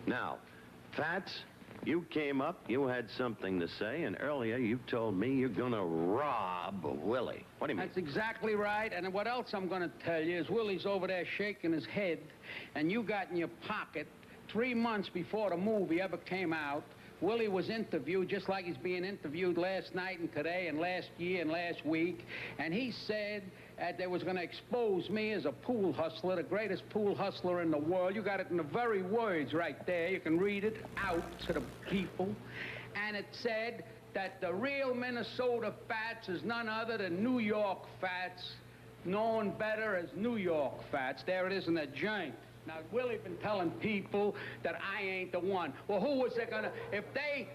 Now, Fats, you came up, you had something to say, and earlier you told me you're gonna rob Willie. What do you mean? That's exactly right, and what else I'm gonna tell you is Willie's over there shaking his head, and you got in your pocket 3 months before the movie ever came out. Willie was interviewed just like he's being interviewed last night and today and last year and last week. And he said that they was going to expose me as a pool hustler, the greatest pool hustler in the world. You got it in the very words right there. You can read it out to the people. And it said that the real Minnesota Fats is none other than New York Fats, known better as New York Fats. There it is in the joint. Now, Willie been telling people that I ain't the one. Well, who was they gonna, if they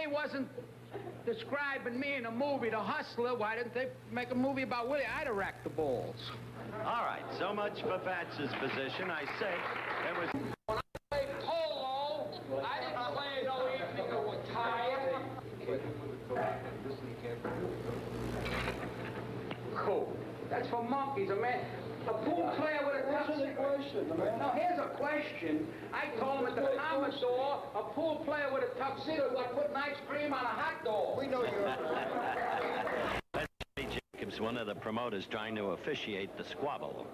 wasn't describing me in a movie, The Hustler, why didn't they make a movie about Willie? I'd have racked the balls. All right, so much for Fats's position. I said there was... When I played polo, I didn't play no evening or was tired. Cool. That's for monkeys, a man. A pool player with a tuxedo. No, here's a question. I told him at the Commodore, a pool player with a tuxedo is like putting ice cream on a hot dog. We know you're... Leslie Jacobs, one of the promoters trying to officiate the squabble.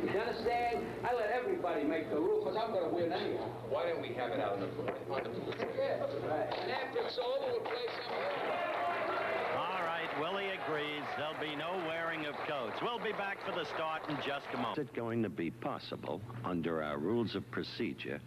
You understand? I let everybody make the rule because I'm going to win anyhow. Why don't we have it out on the pool? Yeah, right. And after it's over, we'll play some... Willie agrees. There'll be no wearing of coats. We'll be back for the start in just a moment. Is it going to be possible, under our rules of procedure,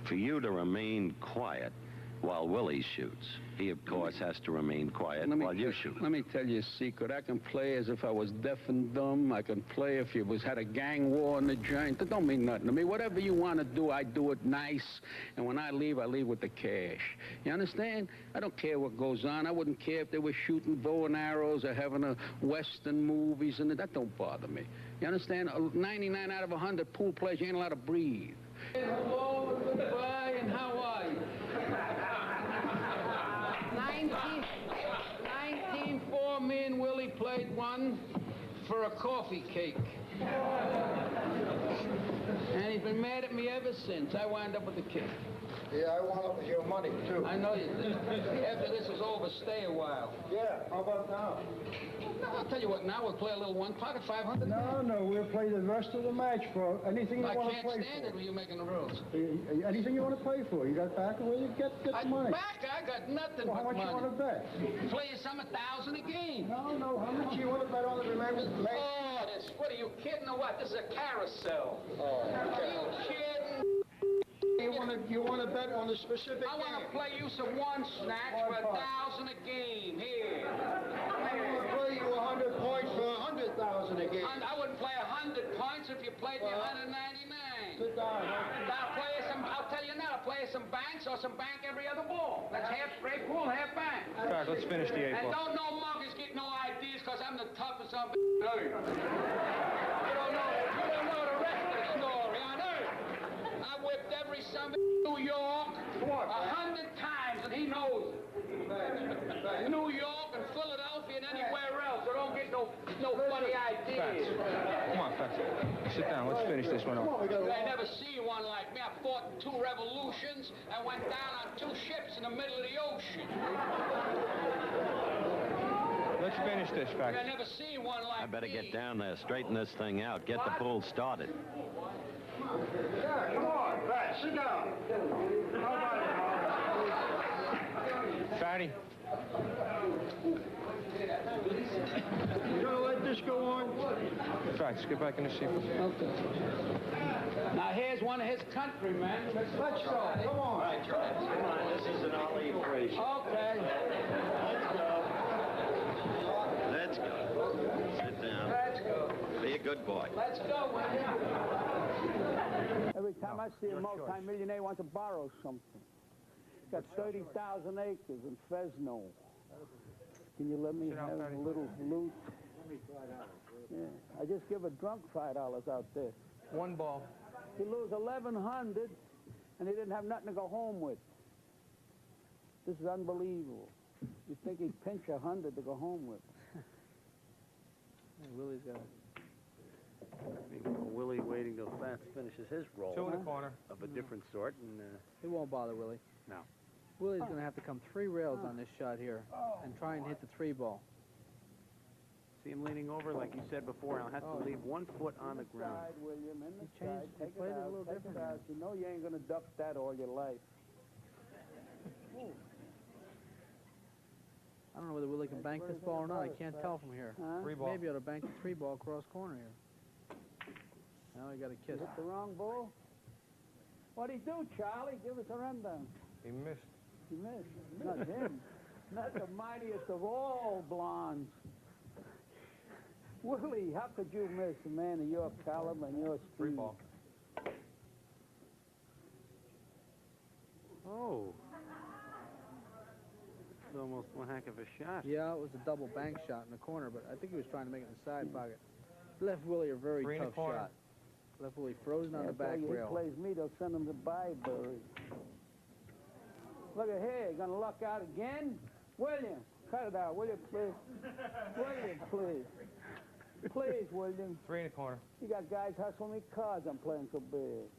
for you to remain quiet while Willie shoots? He, of course, has to remain quiet while you shoot. Let me tell you a secret. I can play as if I was deaf and dumb. I can play if you had a gang war in the joint. That don't mean nothing to me. Whatever you want to do, I do it nice. And when I leave with the cash. You understand? I don't care what goes on. I wouldn't care if they were shooting bow and arrows or having a Western movies, and that don't bother me. You understand? 99 out of 100 pool players, you ain't allowed to breathe. Hello, goodbye, and how are you? 1904, me and Willie played one for a coffee cake. And he's been mad at me ever since. I wound up with the cake. Yeah, I wound up with your money, too. I know you did. After this is over, stay a while. Yeah, how about now? No, I'll tell you what, now we'll play a little one pot at 500. No, we'll play the rest of the match for anything you want to play for. I can't stand it when you're making the rules. Anything you want to play for. You got back where you get the money. Back? I got nothing well, but money. How much you want to bet? Play you some 1,000 a game. No, how much you want to bet on the remainder of the match? Oh, what are you kidding or what? This is a carousel. Oh, are you kidding? You want to bet on the specific I want to play you some one snatch for 1,000 a game. Here. I want to play you 100 points for 100,000 a game. I wouldn't play 100 points if you played me 199. Sit down. I'll tell you now, I'll play you some banks or some bank every other ball. That's half straight pool, half bank. All right, let's finish the 8 ball. And don't no monkeys get no ideas because I'm the toughest of You don't know the rest of the story on earth. I whipped every son of New York 100 times, and he knows it. New York and Philadelphia and anywhere else, so don't get no funny ideas. Come on, Fats. Sit down. Let's finish this one off. I never see one like me. I fought in 2 revolutions and went down on 2 ships in the middle of the ocean. Let's finish this, Fats. I never seen one like I better me. get down there, straighten this thing out, get the pool started. Yeah, come on, Pat, sit down. How about it? Fatty. You gonna let this go on? Fats, get back in the seat. Okay. Now here's one of his countrymen. Let's go. Come on. All right, Charles, come on. This is an all operation. Okay. Let's go. Sit down. Let's go. Be a good boy. Let's go, William. Every time I see a multi-millionaire wants to borrow something. He's got 30,000 acres in Fresno. Can you let me have a little loot? Yeah, I just give a drunk $5 out there. 1 ball. He lose 1,100, and he didn't have nothing to go home with. This is unbelievable. You'd think he'd pinch 100 to go home with. Hey, Willie's got it. Willie waiting till Fats finishes his roll. 2 in the corner. Of a different sort, and It won't bother Willie. No. Willie's going to have to come 3 rails on this shot here and try and hit the 3 ball. see him leaning over, like you said before. He'll have to leave 1 foot on the ground. William, in the He changed. He played it a little different. You know you ain't going to duck that all your life. I don't know whether Willie can bank this ball or not. I can't tell from here. Huh? 3 ball. Maybe ought to bank the 3 ball across corner here. Now he got a kiss. Hit the wrong ball? What'd he do, Charlie? Give us a rundown. He missed. He missed. Not him. Not the mightiest of all blondes. Willie, how could you miss a man of your caliber and your speed? 3 ball. Oh. It's almost one heck of a shot. Yeah, it was a double bank shot in the corner, but I think he was trying to make it in the side pocket. Left Willie a very 3 in the tough corner. shot. Left Willie frozen on the back rail. He plays me, they'll send him to Byberry. Look at here, you gonna luck out again? William, cut it out, will you, please? William, please. Please, William. 3 in the corner. You got guys hustling me cars, I'm playing so big.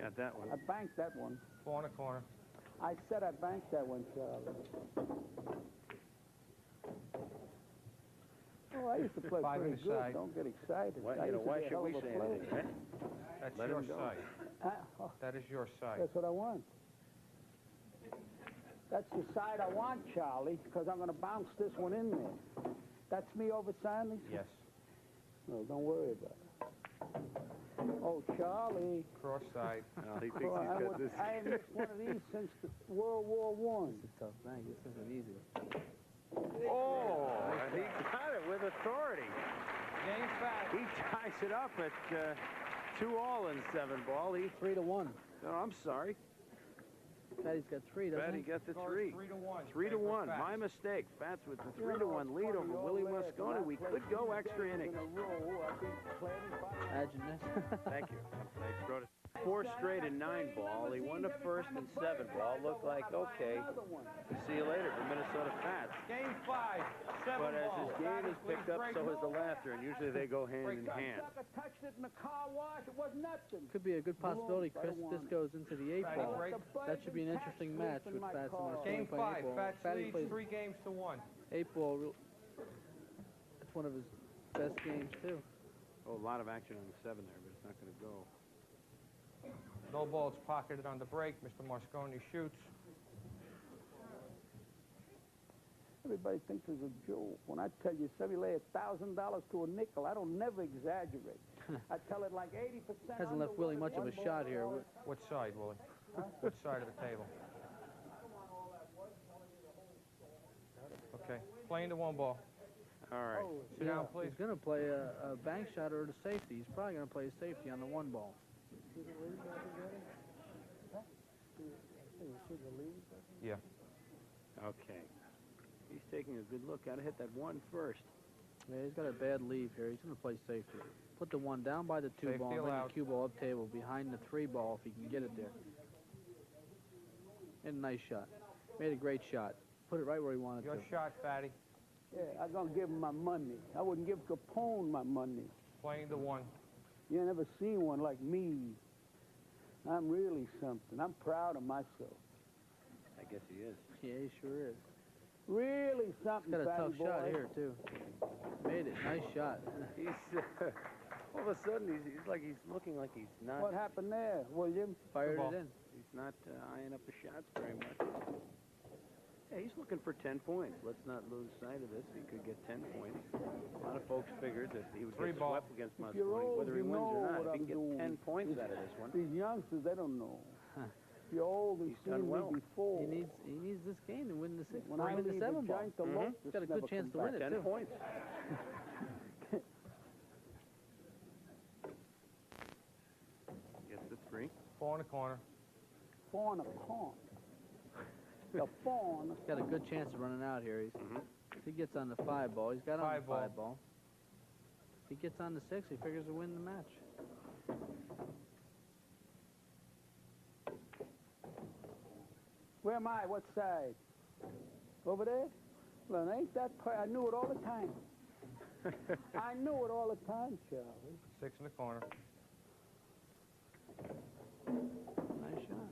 Got that one. I banked that one. 4 in the corner. I said I banked that one, Charlie. Oh, I used to play 5 pretty good. inside. Don't get excited. Why, I you know, used to why be a should hell we of a say player. anything, right? That's Let your him go. side. That is your side. That's what I want. That's the side I want, Charlie, because I'm going to bounce this one in there. That's me over Sandy? Yes. No, don't worry about it. Oh, Charlie. Cross side. No, he thinks he's got this. I ain't missed one of these since the World War I. This is tough bank. This isn't easy. Oh, and he got it with authority. Game fast. He ties it up at 2-all in 7-ball. He 3-1. No, I'm sorry. Patty's got 3, doesn't Patty he? got the Scores 3. 3-1. 3-1. My mistake. Fats with the 3-1 lead over Willie Mosconi. We could go extra innings. Imagine this. Thank you. They brought it 4 straight in 9-ball. He won the first in 7-ball. Looked like, okay, see you later for Minnesota Fats. Game 5. 7 But as ball. his game is picked up, so is the laughter, and usually they go hand in hand. Sucker touched it in the car wash. It was nothing. Could be a good possibility, Chris. This goes into the 8 ball. Break. That should be an interesting match with Fats and Mosconi Game playing 5. 8 ball. Fats Fatty leads plays 3 games to 1. 8 ball. It's one of his best games too. Oh, a lot of action on the 7 there, but it's not going to go. No balls pocketed on the break. Mr. Mosconi shoots. Everybody thinks it's a joke. When I tell you, Sevy lay $1,000 to a nickel, I don't never exaggerate. I tell it like 80%. Hasn't left Willie much of a shot here. What side, Willie? What side of the table? Okay. Playing the 1 ball. All right. Sit down, please. He's going to play a bank shot or the safety. He's probably going to play a safety on the 1 ball. Yeah. Okay. He's taking a good look. Got to hit that 1 first. Yeah, he's got a bad leave here. He's going to play safety. Put the 1 down by the 2 Safety ball and bring allowed. the cue ball up table behind the 3 ball if he can get it there. And a nice shot. Made a great shot. Put it right where he wanted Your to. shot, Fatty. Yeah, I'm going to give him my money. I wouldn't give Capone my money. Playing the 1. You ain't never seen one like me. I'm really something. I'm proud of myself. I guess he is. Yeah, he sure is. Really something, He's got a fatty tough shot boy. here, too. Made it. Nice shot. He's all of a sudden he's like he's looking like he's not. What happened there, William? Fired ball. it in. He's not eyeing up the shots very much. Yeah, he's looking for 10 points. Let's not lose sight of this. He could get 10 points. A lot of folks figured that he would 3 get ball. swept against If you're Mosconi, old, whether he you wins know or not. what If he I'm can doing. get 10 points out of this one, These youngsters, they don't know. If you're old and He's seen done me well. before. He needs this game to win the 6. When I Win the leave 7 the ball. joint, the locusts He's got a never good chance to come win back. it, 10 too. points. Gets the 3. 4 in the corner. Fawn a pawn. The fawn. He's got a good chance of running out here. If he gets on the 5 ball, he's got on the 5 ball. 5 ball. If he gets on the 6, he figures to win the match. Where am I? What side? Over there? Well, ain't that I knew it all the time. I knew it all the time, Charlie. 6 in the corner. Nice shot.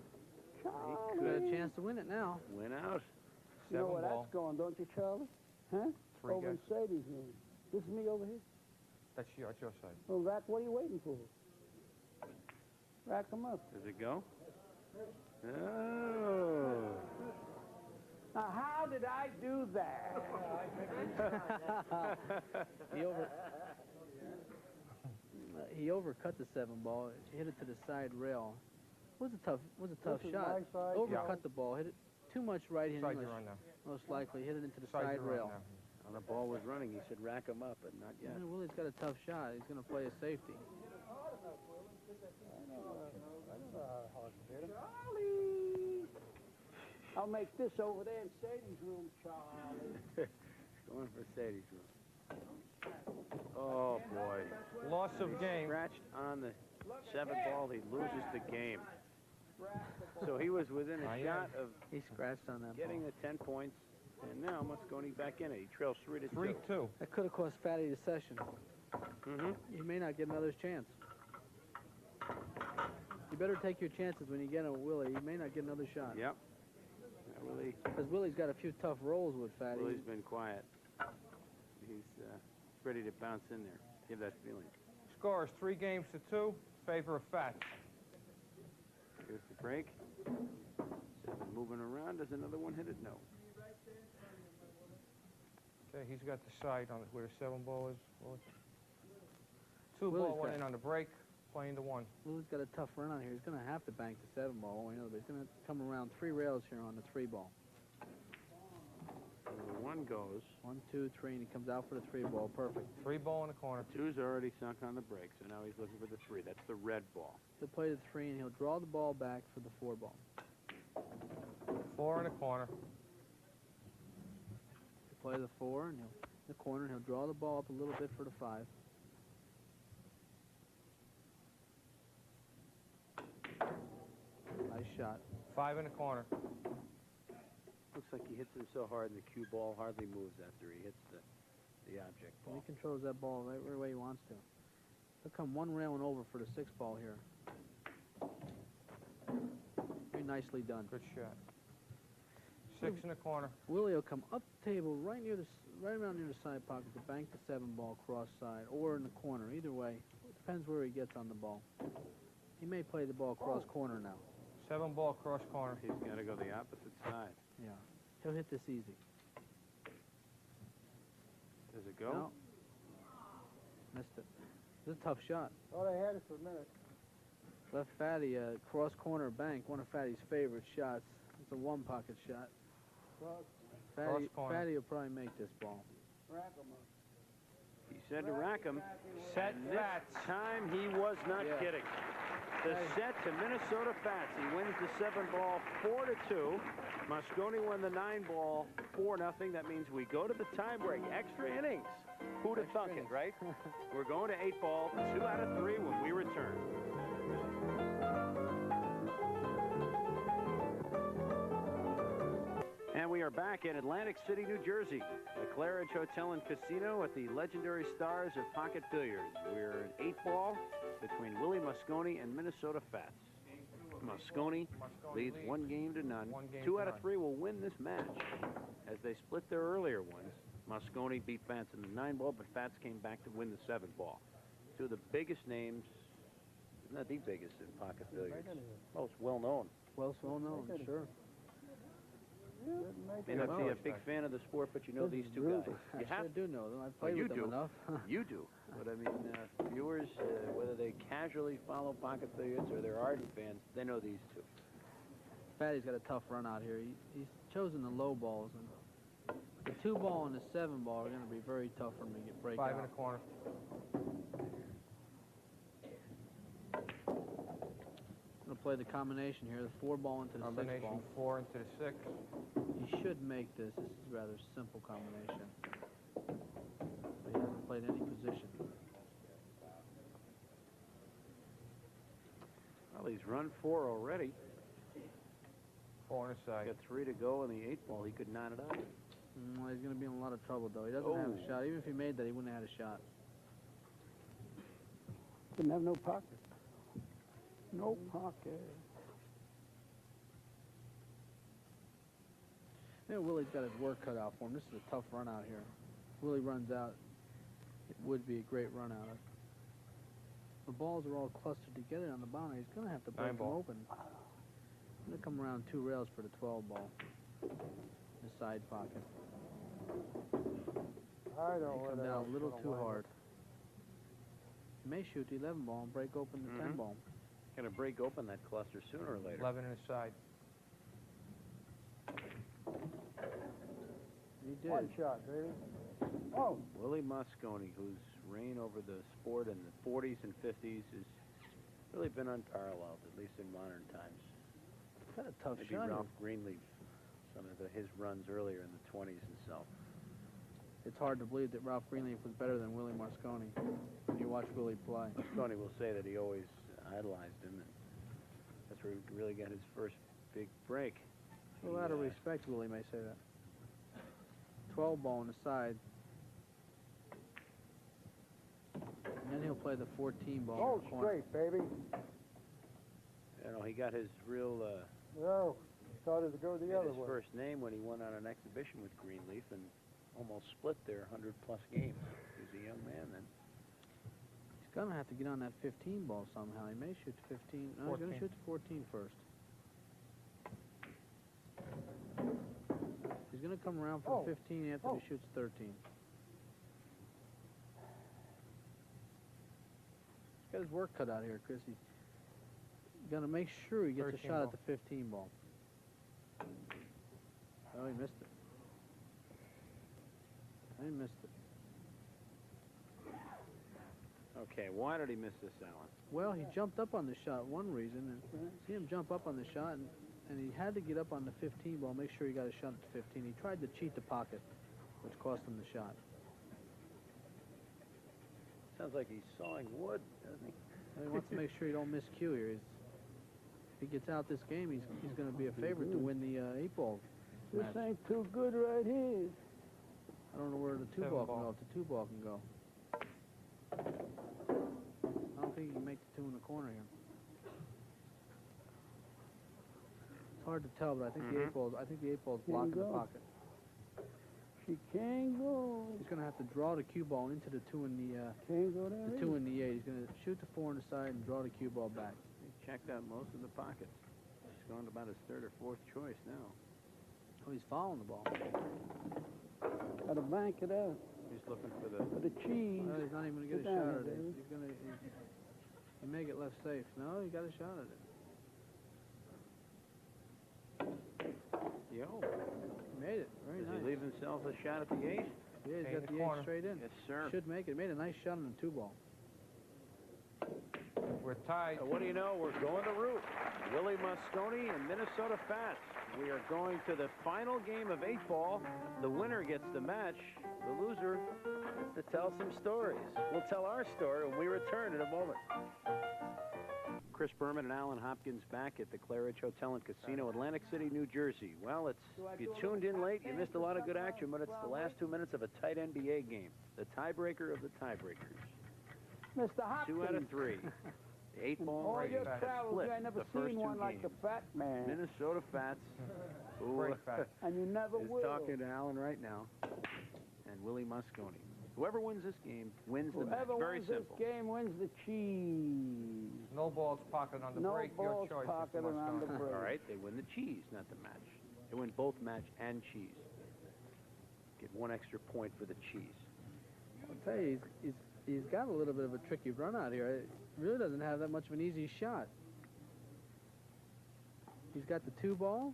Charlie. Got a chance to win it now. Win out. You know where 7 ball. that's going, don't you, Charlie? Huh? 3 Over in guesses. Sadie's room. This is me over here. That's your side. Well, Rack, what are you waiting for? Rack him up. Does it go? Oh. Now, how did I do that? He overcut the 7 ball. Hit it to the side rail. Was a tough This is shot. my side. Overcut the ball. Hit it too much right hand. Side you're on now. Most likely hit it into the Side side you're on rail. now. When the ball was running, he said rack him up, but not yet. Yeah, Willie's got a tough shot. He's going to play a safety. Charlie! I'll make this over there in Sadie's room, Charlie. Going for Sadie's room. Oh, boy. Loss of game. Scratched on the 7th ball, he loses the game. So he was within a shot of He scratched on that getting ball. the 10 points, and now Mosconi back in it. He trails 3-2. 3-2. That could have cost Fatty the session. Mm-hmm. He may not get another chance. You better take your chances when you get him with Willie. You may not get another shot. Yep. Willie, Because Willie's got a few tough rolls with Fatty. Willie's been quiet. He's ready to bounce in there. Give that feeling. Scores 3 games to 2. Favor of Fats. Here's the break. 7 moving around. Does another one hit it? No. Okay, he's got the side on it where the 7 ball is. Willie. 2 Willie's ball went got- in on the break, playing the 1. Willie's got a tough run out here. He's going to have to bank the 7 ball. One way or another, but he's going to come around 3 rails here on the 3 ball. So the 1 goes. 1, 2, 3, and he comes out for the 3 ball. Perfect. 3 ball in the corner. 2's already sunk on the break, so now he's looking for the 3. That's the red ball. He'll play the 3, and he'll draw the ball back for the 4 ball. 4 in the corner. He'll play the 4, and he'll in the corner, and he'll draw the ball up a little bit for the 5. Nice shot. 5 in the corner. Looks like he hits him so hard, and the cue ball hardly moves after he hits the object He ball. controls that ball right where he wants to. He'll come 1 railing over for the 6 ball here. Very nicely done. Good shot. 6 in the corner. Willie will come up the table right around near the side pocket to bank the 7 ball cross side or in the corner. Either way, it depends where he gets on the ball. He may play the ball cross corner now. 7 ball cross corner. He's got to go the opposite side. Yeah, he'll hit this easy. Does it go? No, missed it. This is a tough shot. Thought I had it for a minute. Left Fatty cross corner bank, one of Fatty's favorite shots. It's a 1 pocket shot. Cross corner. Fatty will probably make this ball. Rack 'em up. He said to rack him. Set And this Fats. time he was not Yeah. kidding. The set to Minnesota Fats. He wins the 7 ball 4-2. Mosconi won the 9 ball 4-0. That means we go to the tiebreak. Extra innings. Who'd have thunk it, right? We're going to 8 ball, 2 out of 3 when we return. And we are back in Atlantic City, New Jersey, the Claridge Hotel and Casino at the legendary Stars of Pocket Billiards. We're an 8 ball between Willie Mosconi and Minnesota Fats. Mosconi leads 1 game to none. 1 game 2 to out of none. 3 will win this match. As they split their earlier ones, Mosconi beat Fats in the 9 ball, but Fats came back to win the 7 ball. 2 of the biggest names, not the biggest in pocket billiards, most well-known. Well known, sure. May not be a big fan of the sport, but you know these 2 guys. You I have sure do know them. I've Well, played you with them do. enough. You do. But I mean, viewers, whether they casually follow pocket billiards or they're ardent fans, they know these 2. Fatty's got a tough run out here. He's chosen the low balls, and the 2 ball and the 7 ball are going to be very tough for him to break 5 out. in the corner. Going to play the combination here, the 4 ball into the 6 Combination ball. 4 into the 6. He should make this. This is a rather simple combination. But he hasn't played any position. Well, he's run 4 already. 4 on the side. Got 3 to go in the 8 ball. He could knot it up. He's going to be in a lot of trouble, though. He doesn't have a shot. Even if he made that, he wouldn't have had a shot. Didn't have no pocket. No pocket. Yeah, Willie's got his work cut out for him. This is a tough run out here. Willie runs out. It would be a great run out. The balls are all clustered together on the boundary. He's going to have to break them open. I'm going to come around 2 rails for the 12 ball. The side pocket. I don't Come down a little too hard. You may shoot the 11 ball and break open the 10 ball. Going to break open that cluster sooner or later. 11 inside. He did. One shot, baby. Oh. Willie Mosconi, whose reign over the sport in the 40s and 50s has really been unparalleled, at least in modern times. Got a tough Maybe shot. Ralph Greenleaf, some of his runs earlier in the 20s and so. It's hard to believe that Ralph Greenleaf was better than Willie Mosconi when you watch Willie play. Mosconi will say that he always idolized him, and that's where he really got his first big break. Well, out of respect, Willie may say that. 12 ball on the side. And then he'll play the 14 ball. Oh, in the corner. straight, baby. You know, he got his real No, started to go the other way. first name when he went on an exhibition with Greenleaf and almost split their 100-plus games. He was a young man then. He's going to have to get on that 15 ball somehow. He may shoot the 15. No, he's going to shoot the 14 first. He's going to come around for 15 after he shoots 13. He's got his work cut out here, Chris. He's got to make sure he gets a shot at the 15 ball. Oh, he missed it. He missed it. Okay, why did he miss this, Alan? Well, he jumped up on the shot, one reason, and see him jump up on the shot, and he had to get up on the 15 ball, make sure he got a shot at the 15. He tried to cheat the pocket, which cost him the shot. Sounds like he's sawing wood, doesn't he? And he wants to make sure he don't miss cue here. If he gets out this game, he's going to be a favorite to win the 8-ball This match. ain't too good right here. I don't know where the 2-ball can go. If the 2-ball can go. I don't think he can make the 2 in the corner here. It's hard to tell, but I think the 8-ball's blocking the pocket. She can't go. He's going to have to draw the cue ball into the 2 and the Can't go there. 2 and the 8. He's going to shoot the 4 on the side and draw the cue ball back. He checked out most of the pockets. He's gone to about his 3rd or 4th choice now. Oh, he's following the ball. Gotta bank it out. He's looking for the cheese. No, he's not even going to get a shot at it. He's going to... He may get left safe. No, he got a shot at it. Yo. He made it. Very nice. Does he leave himself a shot at the 8? Yeah, he's got the 8 straight in. Yes, sir. Should make it. Made a nice shot on the 2-ball. We're tied. What do you know? We're going to root. Willie Mosconi and Minnesota Fats. We are going to the final game of 8-ball. The winner gets the match. The loser gets to tell some stories. We'll tell our story when we return in a moment. Chris Berman and Alan Hopkins back at the Claridge Hotel and Casino, Atlantic City, New Jersey. Well, if you tuned in late, you missed a lot of good action, but it's the last 2 minutes of a tight NBA game. The tiebreaker of the tiebreakers. Mr. Hopkins. 2 out of 3. The 8-ball all race your travels, split I never the first seen 2 one like the games. Fat Man. Minnesota Fats, who Great Fat. And you never is will. talking to Alan right now, and Willie Mosconi. Whoever wins this game wins the match. Whoever Very wins simple. this game wins the cheese. No balls pocketed on the No break. Your balls choice. pocketed Mr. on the Mosconi. break. All right, they win the cheese, not the match. They win both match and cheese. Get 1 extra point for the cheese. I'll tell you, he's got a little bit of a tricky run out here. It really doesn't have that much of an easy shot. He's got the 2-ball.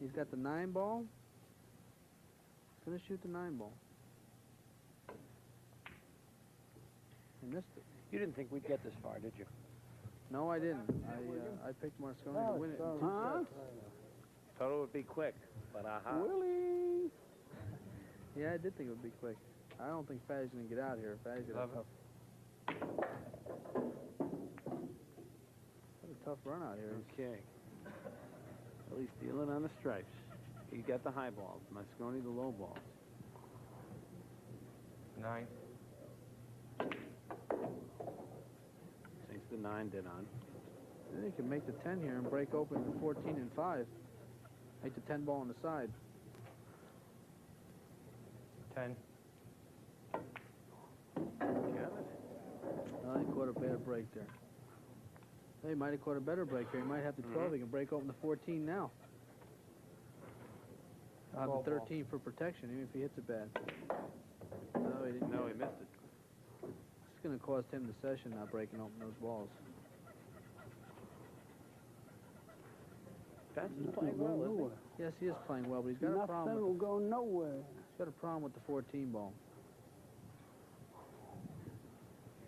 He's got the 9-ball. He's going to shoot the 9-ball. He missed it. You didn't think we'd get this far, did you? No, I didn't. I picked Mosconi to win it. in 2 Huh? sets. Thought it would be quick, but aha. Willie. Yeah, I did think it would be quick. I don't think Fatty's going to get out here. Fatty's got a tough run out here. Okay. At least dealing on the stripes. You got the high balls. Mosconi, the low balls. 9. Sinks the 9 dead on. Then he can make the 10 here and break open the 14 and 5. Make the 10 ball on the side. 10. Well, he caught a bad break there. He might have caught a better break here. He might have the 12. He can break open the 14 now. I'll have the 13 for protection, even if he hits it bad. No, he didn't. No, he missed it. It's going to cost him the session not breaking open those balls. Fatson's playing well, isn't he? Yes, he is playing well, but he's got a problem. Nothing will go nowhere. He's got a problem with the 14 ball.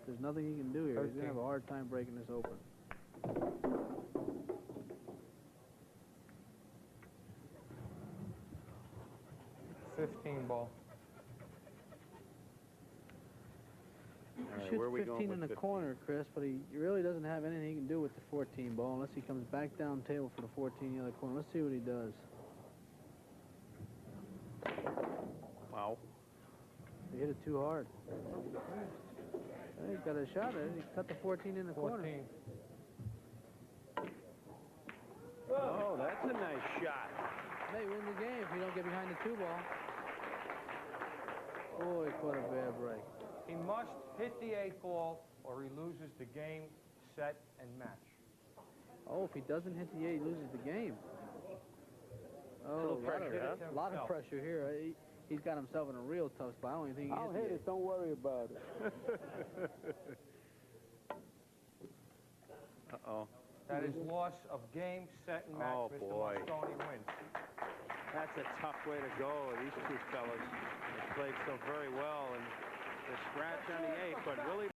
There's nothing he can do here. 13. He's going to have a hard time breaking this open. 15 ball. All right, Shoots where are we 15 going in with the 15? corner, Chris, but he really doesn't have anything he can do with the 14 ball unless he comes back down table for the 14 in the other corner. Let's see what he does. Wow. He hit it too hard. He's got a shot at it. He cut the 14 in the 14. corner. Oh, that's a nice shot. They win the game if you don't get behind the 2 ball. Oh, he caught a bad break. He must hit the 8 ball or he loses the game, set, and match. Oh, if he doesn't hit the 8, he loses the game. Oh, Little pressure, a lot of pressure here. He's got himself in a real tough spot. I don't even think he I'll hit hit the it. Don't worry about it. Uh-oh. That is loss of game, set, and match. Oh, Mr. boy. Mosconi wins. That's a tough way to go. These two fellas have played so very well, and the scratch on the 8, but Willie